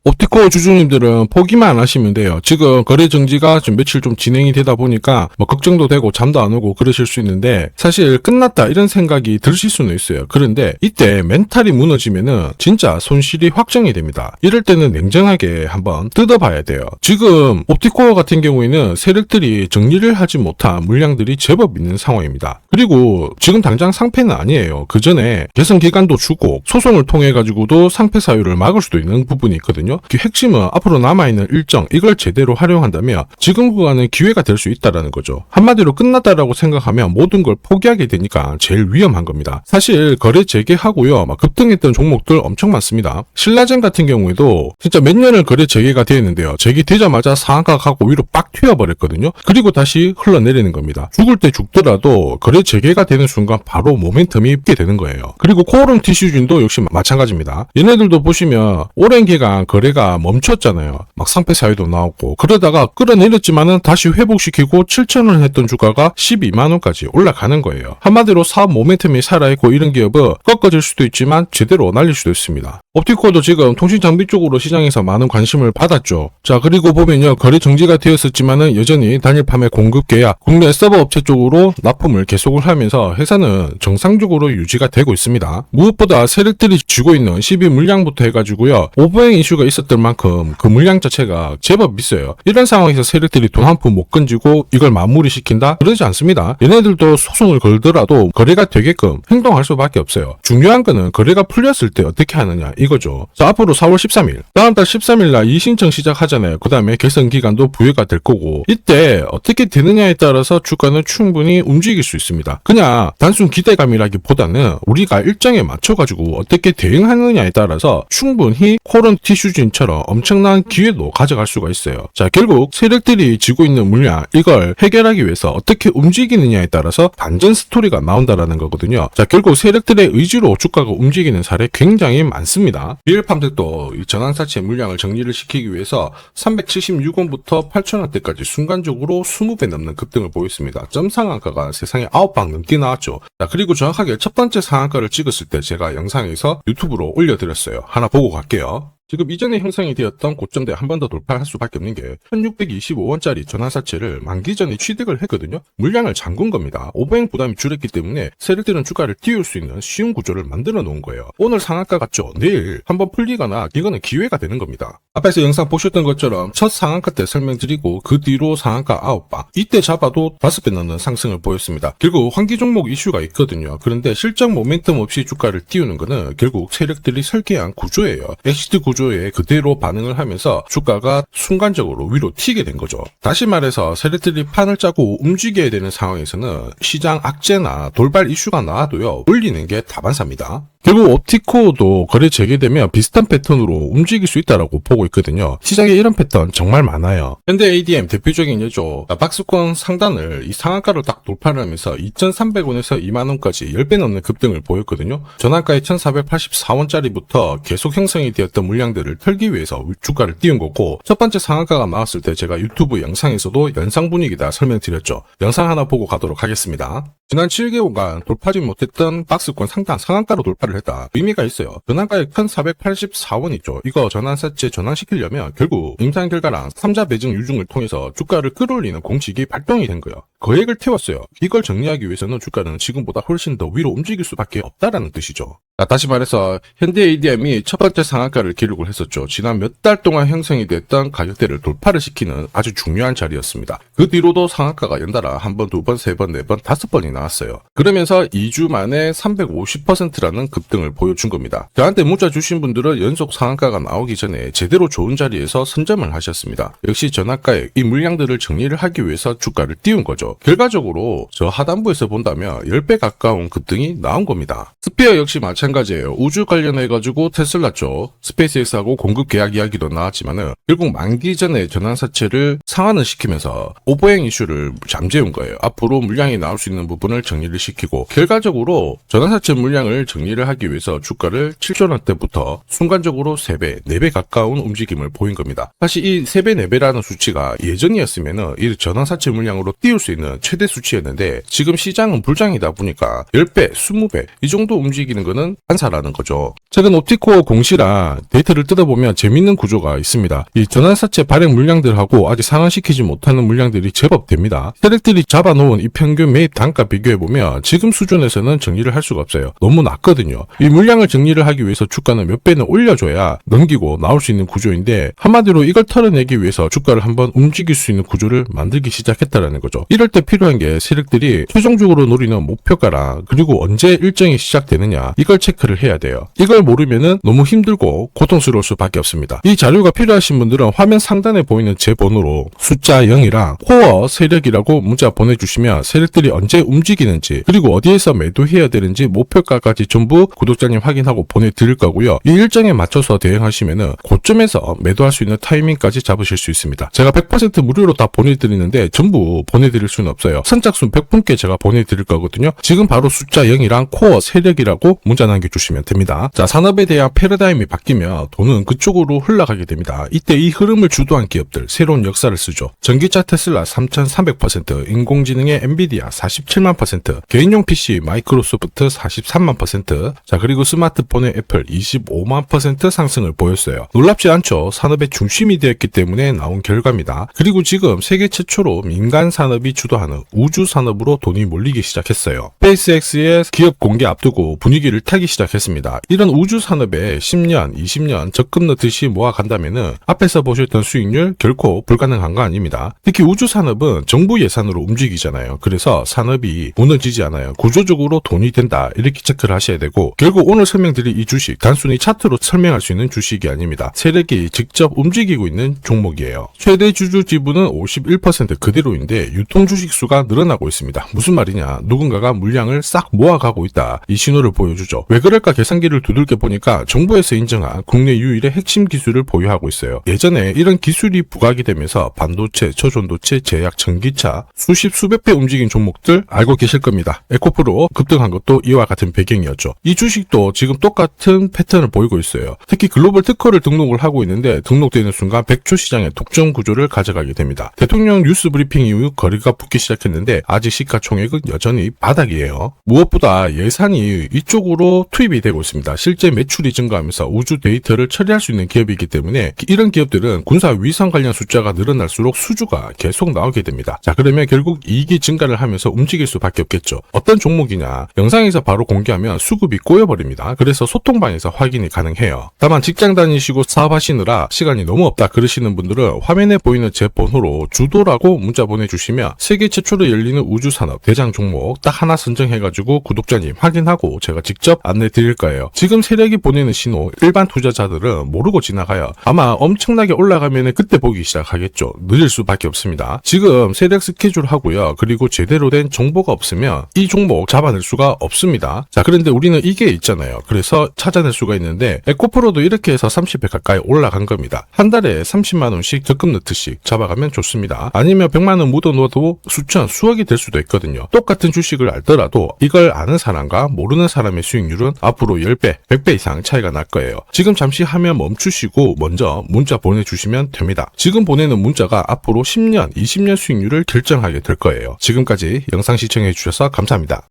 옵티코 주주님들은 포기만 안 하시면 돼요. 지금 거래 정지가 좀 며칠 좀 진행이 되다 보니까 뭐 걱정도 되고 잠도 안 오고 그러실 수 있는데 사실 끝났다 이런 생각이 드실 수는 있어요. 그런데 이때 멘탈이 무너지면은 진짜 손실이 확정이 됩니다. 이럴 때는 냉정하게 한번 뜯어봐야 돼요. 지금 옵티코어 같은 경우에는 세력들이 정리를 하지 못한 물량들이 제법 있는 상황입니다. 그리고 지금 당장 상패는 아니에요. 그 전에 개선 기간도 주고 소송을 통해 가지고도 상패 사유를 막을 수도 있는 부분이 있거든요. 그 핵심은 앞으로 남아있는 일정 이걸 제대로 활용한다면 지금 구간은 기회가 될 수 있다라는 거죠. 한마디로 끝났다라고 생각하면 모든 걸 포기하게 되니까 제일 위험한 겁니다. 사실 거래 재개하고요. 막 급등했던 종목들 엄청 많습니다. 신라젠 같은 경우에도 진짜 몇 년을 거래 재개가 되었는데요. 재개되자마자 상한가 가고 위로 빡 튀어버렸거든요. 그리고 다시 흘러내리는 겁니다. 죽을 때 죽더라도 거래 재개가 되는 순간 바로 모멘텀이 있게 되는 거예요. 그리고 코오롱 티슈진도 역시 마찬가지입니다. 얘네들도 보시면 오랜 기간 거래가 멈췄잖아요. 막 상패 사유도 나오고 그러다가 끌어내렸지만은 다시 회복시키고 7,000원 했던 주가가 12만원까지 올라가는 거예요. 한마디로 사업 모멘텀이 살아있고 이런 기업은 꺾어질 수도 있지만 제대로 날릴 수도 있습니다. 옵티코도 지금 통신 장비 쪽으로 시장에서 많은 관심을 받았죠. 자, 그리고 보면요. 거래 정지가 되었었지만은 여전히 단일 판매 공급 계약, 국내 서버 업체 쪽으로 납품을 계속을 하면서 회사는 정상적으로 유지가 되고 있습니다. 무엇보다 세력들이 쥐고 있는 12 물량부터 해가지고요. 오버행 이슈가 있었던 만큼 그 물량 자체가 제법 있어요. 이런 상황에서 세력들이 돈 한 푼 못 건지고 이걸 마무리시킨다? 그러지 않습니다. 얘네들도 소송을 걸더라도 거래가 되게끔 행동할 수밖에 없어요. 중요한 거는 거래가 풀렸을 때 어떻게 하느냐 이거죠. 자, 앞으로 4월 13일 다음 달 13일 날 이의신청 시작하잖아요. 그 다음에 개선 기간도 부여가 될 거고 이때 어떻게 되느냐에 따라서 주가는 충분히 움직일 수 있습니다. 그냥 단순 기대감이라기보다는 우리가 일정에 맞춰가지고 어떻게 대응하느냐에 따라서 충분히 코오롱 티슈진처럼 엄청난 기회도 가져갈 수가 있어요. 자, 결국 세력들이 지고 있는 물량 이걸 해결하기 위해서 어떻게 움직이느냐에 따라서 반전 스토리가 나온다라는 거거든요. 자, 결국 세력들의 의지로 주가가 움직이는 사례 굉장히 많습니다. 리얼팜들도 이 전환사채 물량을 정리를 시키기 위해서 376원부터 8,000원대까지 순간적으로 20배 넘는 급등을 보였습니다. 점 상한가가 세상에 9방 넘게 나왔죠. 자, 그리고 정확하게 첫 번째 상한가를 찍었을 때 제가 영상에서 유튜브로 올려드렸어요. 하나 보고 갈게요. 지금 이전에 형성이 되었던 고점대 한 번 더 돌파할 수밖에 없는 게 1625원짜리 전환사채를 만기 전에 취득을 했거든요. 물량을 잠근 겁니다. 오버행 부담이 줄었기 때문에 세력들은 주가를 띄울 수 있는 쉬운 구조를 만들어 놓은 거예요. 오늘 상한가 같죠? 내일 한번 풀리거나 이거는 기회가 되는 겁니다. 앞에서 영상 보셨던 것처럼 첫 상한가 때 설명드리고 그 뒤로 상한가 9방 이때 잡아도 5배 넘는 상승을 보였습니다. 결국 환기 종목 이슈가 있거든요. 그런데 실적 모멘텀 없이 주가를 띄우는 거는 결국 세력들이 설계한 구조예요. 엑시트 구조에 그대로 반응을 하면서 주가가 순간적으로 위로 튀게 된 거죠. 다시 말해서 세력들이 판을 짜고 움직여야 되는 상황에서는 시장 악재나 돌발 이슈가 나와도요 올리는 게 다반사입니다. 결국 옵티코도 거래 재개되면 비슷한 패턴으로 움직일 수 있다라고 보고 있거든요. 시장에 이런 패턴 정말 많아요. 현대 ADM 대표적인 예죠. 박스권 상단을 이 상한가를 딱 돌파를 하면서 2,300원에서 2만원까지 10배 넘는 급등을 보였거든요. 전환가의 1,484원짜리부터 계속 형성이 되었던 물량들을 털기 위해서 주가를 띄운 거고 첫 번째 상한가가 나왔을 때 제가 유튜브 영상에서도 연상 분위기다 설명드렸죠. 영상 하나 보고 가도록 하겠습니다. 지난 7개월간 돌파하지 못했던 박스권 상단 상한가로 돌파를 했다. 의미가 있어요. 전환가액 1,484원 있죠. 이거 전환사채 전환시키려면 결국 임상 결과랑 3자 배정 유증을 통해서 주가를 끌어올리는 공식이 발동이 된 거예요. 거액을 태웠어요. 이걸 정리하기 위해서는 주가는 지금보다 훨씬 더 위로 움직일 수밖에 없다라는 뜻이죠. 다시 말해서 현대 ADM이 첫 번째 상한가를 기록을 했었죠. 지난 몇 달 동안 형성이 됐던 가격대를 돌파를 시키는 아주 중요한 자리였습니다. 그 뒤로도 상한가가 연달아 한 번, 두 번, 세 번, 네 번, 5번이 나왔어요. 그러면서 2주 만에 350%라는 급등을 보여준 겁니다. 저한테 문자 주신 분들은 연속 상한가가 나오기 전에 제대로 좋은 자리에서 선점을 하셨습니다. 역시 전환가액 이 물량들을 정리를 하기 위해서 주가를 띄운 거죠. 결과적으로 저 하단부에서 본다면 10배 가까운 급등이 나온 겁니다. 스피어 역시 마찬가지예요. 우주 관련해가지고 테슬라 쪽 스페이스X하고 공급 계약 이야기도 나왔지만은 결국 만기 전에 전환사채를 상환을 시키면서 오버행 이슈를 잠재운 거예요. 앞으로 물량이 나올 수 있는 부분을 정리를 시키고 결과적으로 전환사채 물량을 정리를 하기 위해서 주가를 7,000원대부터 순간적으로 3배, 4배 가까운 움직임을 보인 겁니다. 사실 이 3배, 4배라는 수치가 예전이었으면은 이 전환사채 물량으로 띄울 수 있는 최대 수치였는데 지금 시장은 불장이다 보니까 10배, 20배 이 정도 움직이는 거는 한사라는 거죠. 최근 옵티코어 공시랑 데이터를 뜯어보면 재밌는 구조가 있습니다. 이 전환사채 발행 물량들하고 아직 상환시키지 못하는 물량들이 제법 됩니다. 세력들이 잡아놓은 이 평균 매입 단가 비교해보면 지금 수준에서는 정리를 할 수가 없어요. 너무 낮거든요. 이 물량을 정리를 하기 위해서 주가는 몇 배는 올려줘야 넘기고 나올 수 있는 구조인데 한마디로 이걸 털어내기 위해서 주가를 한번 움직일 수 있는 구조를 만들기 시작했다라는 거죠. 이럴 때 필요한 게 세력들이 최종적으로 노리는 목표가랑 그리고 언제 일정이 시작되느냐 이걸 체크를 해야 돼요. 이걸 모르면은 너무 힘들고 고통스러울 수밖에 없습니다. 이 자료가 필요하신 분들은 화면 상단에 보이는 제 번호로 숫자 0이랑 코어 세력이라고 문자 보내주시면 세력들이 언제 움직이는지 그리고 어디에서 매도해야 되는지 목표가까지 전부 구독자님 확인하고 보내드릴 거고요. 이 일정에 맞춰서 대응하시면은 고점에서 매도할 수 있는 타이밍까지 잡으실 수 있습니다. 제가 100% 무료로 다 보내드리는데 전부 보내드릴 수는 없어요. 선착순 100분께 제가 보내드릴 거거든요. 지금 바로 숫자 0이랑 코어 세력이라고 문자 남겨주시면 됩니다. 자, 산업에 대한 패러다임이 바뀌면 돈은 그쪽으로 흘러가게 됩니다. 이때 이 흐름을 주도한 기업들 새로운 역사를 쓰죠. 전기차 테슬라 3,300%, 인공지능의 엔비디아 47만%, 개인용 PC 마이크로소프트 43만%, 자 그리고 스마트폰의 애플 25만% 상승을 보였어요. 놀랍지 않죠? 산업의 중심이 되었기 때문에 나온 결과입니다. 그리고 지금 세계 최초로 민간 산업이 주도하는 우주 산업으로 돈이 몰리기 시작했어요. 스페이스X의 기업 공개 앞두고 분위기를 타기 시작했습니다. 이런 우주 산업에 10년, 20년 적금 넣듯이 모아간다면은 앞에서 보셨던 수익률 결코 불가능한 거 아닙니다. 특히 우주 산업은 정부 예산으로 움직이잖아요. 그래서 산업이 무너지지 않아요. 구조적으로 돈이 된다 이렇게 체크를 하셔야 되고 결국 오늘 설명드릴 이 주식 단순히 차트로 설명할 수 있는 주식이 아닙니다. 세력이 직접 움직이고 있는 종목이에요. 최대 주주 지분은 51% 그대로인데 유통 주식 수가 늘어나고 있습니다. 무슨 말이냐? 누군가가 물량을 싹 모아가고 있다. 이 신호를 보여주죠. 왜 그럴까 계산기를 두들겨 보니까 정부에서 인정한 국내 유일의 핵심 기술을 보유하고 있어요. 예전에 이런 기술이 부각이 되면서 반도체, 저전도체, 제약, 전기차 수십 수백 배 움직인 종목들 알고 계실 겁니다. 에코프로 급등한 것도 이와 같은 배경이었죠. 이 주식도 지금 똑같은 패턴을 보이고 있어요. 특히 글로벌 특허를 등록을 하고 있는데 등록되는 순간 100조 시장의 독점 구조를 가져가게 됩니다. 대통령 뉴스 브리핑 이후 거리가 붙기 시작했는데 아직 시가총액은 여전히 바닥이에요. 무엇보다 예산이 이쪽으로 투입이 되고 있습니다. 실제 매출이 증가하면서 우주 데이터를 처리할 수 있는 기업이기 때문에 이런 기업들은 군사 위성 관련 숫자가 늘어날수록 수주가 계속 나오게 됩니다. 자, 그러면 결국 이익이 증가를 하면서 움직일 수밖에 없겠죠. 어떤 종목이냐? 영상에서 바로 공개하면 수급이 꼬여버립니다. 그래서 소통방에서 확인이 가능해요. 다만 직장 다니시고 사업하시느라 시간이 너무 없다 그러시는 분들은 화면에 보이는 제 번호로 주도라고 문자 보내주시면 세계 최초로 열리는 우주산업 대장 종목 딱 하나 선정해가지고 구독자님 확인하고 제가 직접 안내 드릴 거예요. 지금 세력이 보내는 신호 일반 투자자들은 모르고 지나가요. 아마 엄청나게 올라가면 그때 보기 시작하겠죠. 늦을 수밖에 없습니다. 지금 세력 스케줄 하고요. 그리고 제대로 된 정보가 없으면 이 종목 잡아낼 수가 없습니다. 자, 그런데 우리는 이게 있잖아요. 그래서 찾아낼 수가 있는데 에코프로도 이렇게 해서 30배 가까이 올라간 겁니다. 한 달에 30만 원씩 적금 넣듯이 잡아가면 좋습니다. 아니면 100만 원 묻어놓아도 수천, 수억이 될 수도 있거든요. 똑같은 주식을 알더라도 이걸 아는 사람과 모르는 사람의 수익률은 앞으로 10배, 100배 이상 차이가 날 거예요. 지금 잠시 화면 멈추시고 먼저 문자 보내주시면 됩니다. 지금 보내는 문자가 앞으로 10년, 20년 수익률을 결정하게 될 거예요. 지금까지 영상 시청해 주셔서 감사합니다.